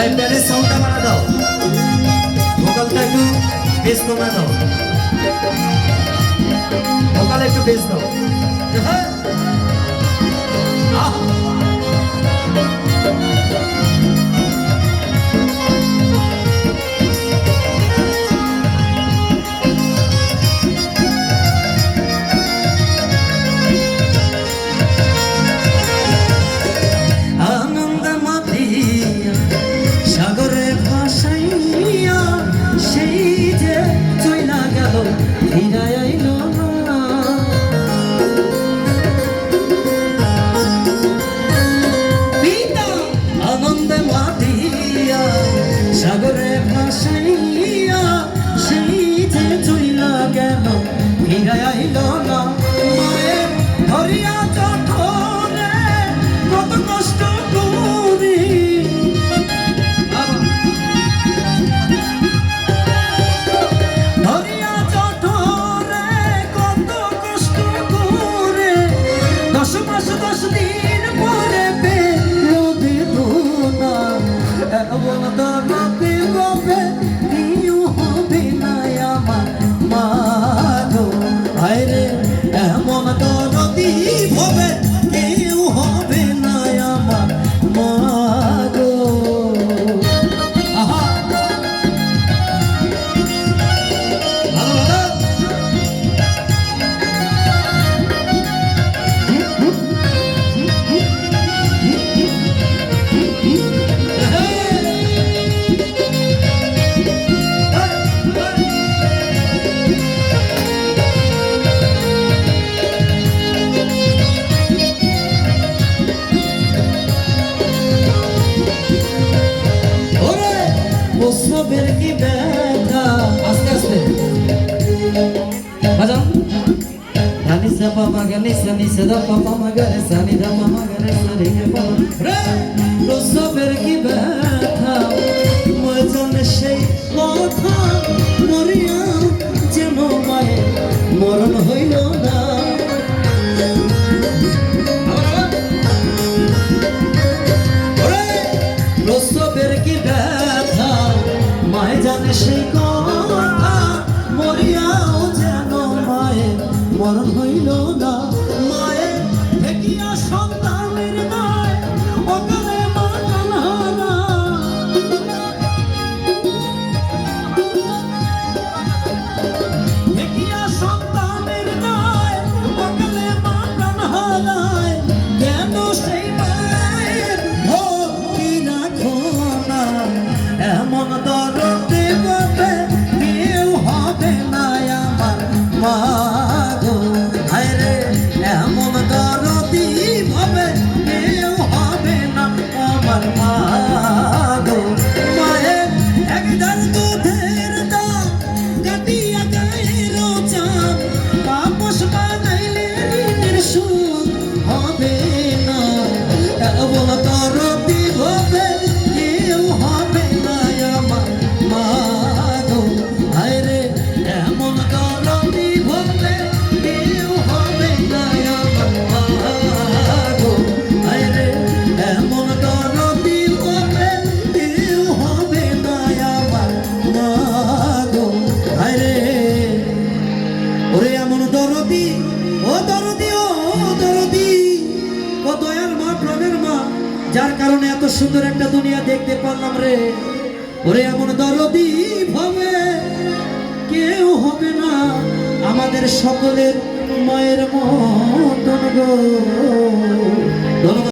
প্যানের সাউন্ডটা বাড়া দাও, ভোকালটা একটু বেশ কমা দাও, ভোকাল একটু বেশ দাও। হ্যাঁ সাগরে ভাসাইয়া সেই যে চইলা গেল ফিরে আইল না। মায়ের ধরিয়া চঠরে কত কষ্ট করি, ধরিয়া চঠরে কত কষ্ট করে 10 মাস 10 দিন পরে পেল বেদনা। এমন দরদি হবে নিউ হবে না আমার মা গো, আরে এমন দরদি হবে কেউ হবে না আমার মা গো। আহা প্রসবের কি ব্যথা, আস্তে আস্তে বাজাও। ধানি সা পাপা গানি সা নি সা দা পাপা মা গা রে সা নি দা মামা গা রে সা রে গে পা রে। প্রসবের কি ব্যথা মজনে সেই কথা, মরিয়া যেন মায়ে মরণ হইল না। প্রসবের কি ব্যথা মায়ে জানে সেই কথা, মরিয়াও যেন মায়ের মরণ হইল না। মায়ের দেখিয়া সন্তানের মায় অকালে মা কানহারা, দেখিয়া সন্তানের মায় অকালে মা কানহারায়। কেন সেই মায়ের ভক্তি রাখো না, এমন দরদে হবে কেউ হবে না আমার মা গো, আরে এমন দরদি হবে কেউ হবে না আমার মা গো। মায়ের একদার দুধের দাম কাটিয়া গায়ের চাপ, পাপস বানাইলে ঋণের সুদ হবে না। এমন দরদি হবে কেউ হবে না আমার মা গো, আরে এমন দরদি হবে কেউ হবে না আমার মা গো, আরে এমন দরদি হবে কেউ হবে না আমার মা গো, আরে ওরে এমন দরদি, ও দরদি, ও দরদি, ও দয়ার মা, প্রাণের মা, যার কারণে এত সুন্দর একটা দুনিয়া দেখতে পারলাম রে। ওরে এমন দরদি হবে কেউ হবে না আমাদের সকলের মায়ের মতন গো।